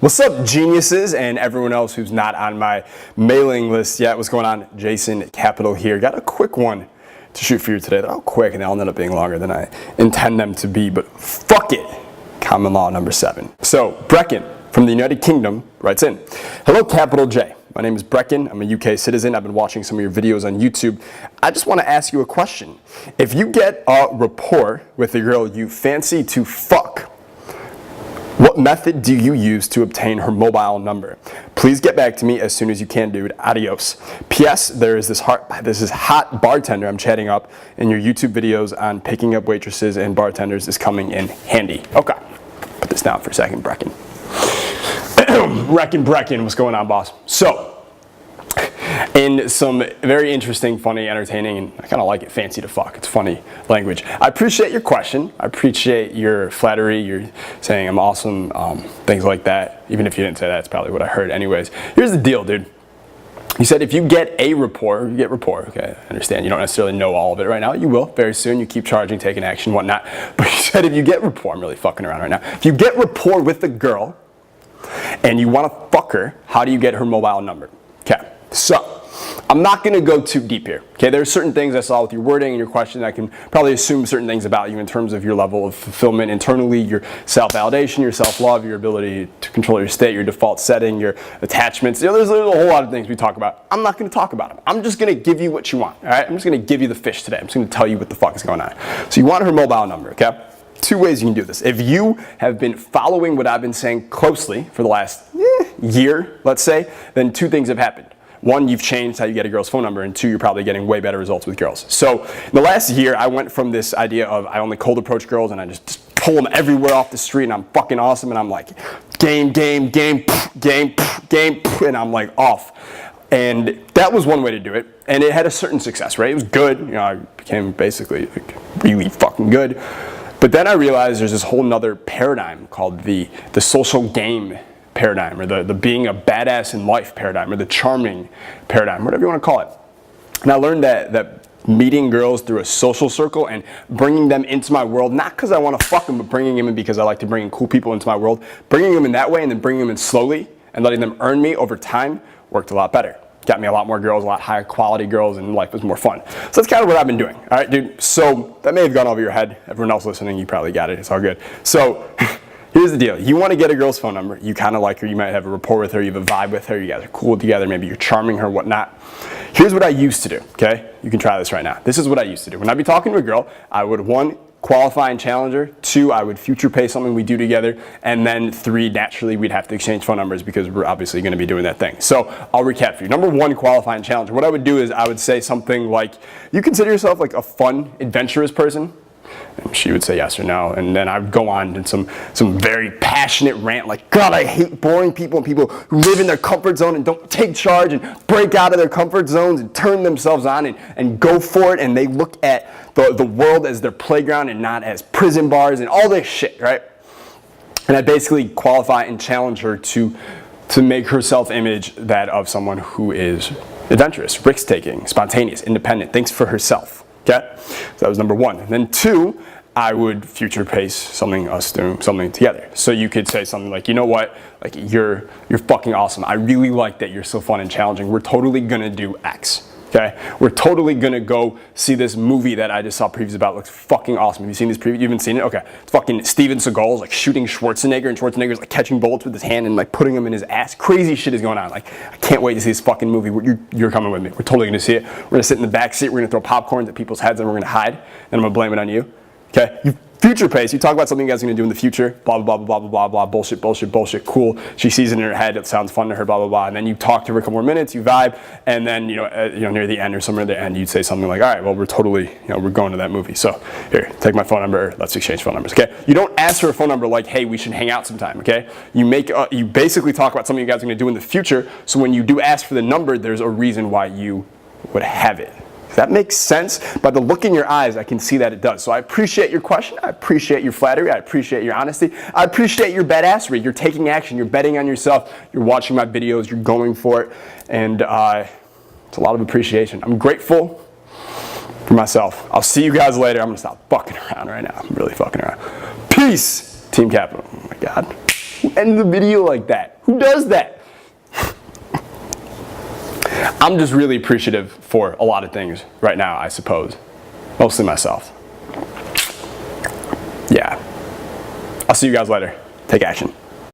What's up, geniuses, and everyone else who's not on my mailing list yet? What's going on? Jason Capital here. Got a quick one to shoot for you today. They're all quick, and they'll end up being longer than I intend them to be, but fuck it. Common law number 7. So, Brecken from the United Kingdom writes in, "Hello, Capital J. My name is Brecken. I'm a UK citizen. I've been watching some of your videos on YouTube. I just want to ask you a question. If you get a rapport with a girl you fancy to fuck, what method do you use to obtain her mobile number? Please get back to me as soon as you can, dude. Adios. P.S. There is this hot bartender I'm chatting up in your YouTube videos on picking up waitresses and bartenders is coming in handy." Okay. Put this down for a second, Brecken. Brecken, what's going on, boss? So, in some very interesting, funny, entertaining, and I kind of like it, fancy to fuck. It's funny language. I appreciate your question. I appreciate your flattery. You're saying I'm awesome, things like that. Even if you didn't say that, it's probably what I heard anyways. Here's the deal, dude. You said if you get a rapport, you get rapport. Okay, I understand. You don't necessarily know all of it right now. You will very soon. You keep charging, taking action, whatnot. But you said if you get rapport, I'm really fucking around right now. If you get rapport with a girl and you want to fuck her, how do you get her mobile number? Okay, so I'm not going to go too deep here. Okay, there are certain things I saw with your wording and your question. I can probably assume certain things about you in terms of your level of fulfillment internally, your self-validation, your self-love, your ability to control your state, your default setting, your attachments. You know, there's a whole lot of things we talk about. I'm not going to talk about them. I'm just going to give you what you want. All right, I'm just going to give you the fish today. I'm just going to tell you what the fuck is going on. So you want her mobile number, okay? 2 ways you can do this. If you have been following what I've been saying closely for the last year, let's say, then 2 things have happened. 1, you've changed how you get a girl's phone number, and 2, you're probably getting way better results with girls. So in the last year, I went from this idea of I only cold approach girls and I just pull them everywhere off the street and I'm fucking awesome and I'm like game, and I'm like off. And that was one way to do it, and it had a certain success rate. It was good. You know, I became basically like really fucking good. But then I realized there's this whole nother paradigm called the social game paradigm, or the being a badass in life paradigm, or the charming paradigm, whatever you want to call it. And I learned that meeting girls through a social circle and bringing them into my world, not because I want to fuck them, but bringing them in because I like to bring in cool people into my world, bringing them in that way and then bringing them in slowly and letting them earn me over time worked a lot better. Got me a lot more girls, a lot higher quality girls, and life was more fun. So that's kind of what I've been doing. All right, dude. So that may have gone over your head. Everyone else listening, you probably got it. It's all good. So here's the deal. You want to get a girl's phone number. You kind of like her. You might have a rapport with her. You have a vibe with her. You guys are cool together. Maybe you're charming her, whatnot. Here's what I used to do, okay? You can try this right now. This is what I used to do. When I'd be talking to a girl, I would, 1, qualify and challenge her. 2, I would future pay something we do together. And then 3, naturally, we'd have to exchange phone numbers because we're obviously going to be doing that thing. So I'll recap for you. Number 1, qualify and challenge her. What I would do is I would say something like, you consider yourself like a fun, adventurous person? And she would say yes or no, and then I'd go on in some very passionate rant like, God, I hate boring people and people who live in their comfort zone and don't take charge and break out of their comfort zones and turn themselves on and go for it, and they look at the world as their playground and not as prison bars and all this shit, right? And I basically qualify and challenge her to make her self-image that of someone who is adventurous, risk-taking, spontaneous, independent, thinks for herself. Okay, so that was number 1. And then 2, I would future pace us doing something together. So you could say something like, you know what, like you're fucking awesome. I really like that you're so fun and challenging. We're totally gonna do X. Okay, we're totally gonna go see this movie that I just saw previews about. It looks fucking awesome. Have you seen this preview? You haven't seen it? Okay, it's fucking Steven Seagal's like shooting Schwarzenegger, and Schwarzenegger's like catching bullets with his hand and like putting them in his ass. Crazy shit is going on. Like, I can't wait to see this fucking movie. You're coming with me. We're totally gonna see it. We're gonna sit in the back seat. We're gonna throw popcorns at people's heads, and we're gonna hide. And I'm gonna blame it on you. Okay, you future pace. You talk about something you guys are gonna do in the future. Blah blah blah blah blah blah blah. Bullshit. Cool. She sees it in her head. It sounds fun to her. Blah blah blah. And then you talk to her a couple more minutes. You vibe, and then near the end or somewhere at the end, you'd say something like, all right, well, we're totally we're going to that movie. So here, take my phone number. Let's exchange phone numbers. Okay. You don't ask for a phone number like, hey, we should hang out sometime. Okay. You basically talk about something you guys are gonna do in the future. So when you do ask for the number, there's a reason why you would have it. Does that make sense? By the look in your eyes, I can see that it does. So I appreciate your question. I appreciate your flattery. I appreciate your honesty. I appreciate your badassery. You're taking action. You're betting on yourself. You're watching my videos. You're going for it. And it's a lot of appreciation. I'm grateful for myself. I'll see you guys later. I'm going to stop fucking around right now. I'm really fucking around. Peace, Team Capital. Oh my God. Who ends the video like that? Who does that? I'm just really appreciative for a lot of things right now, I suppose. Mostly myself. Yeah. I'll see you guys later. Take action.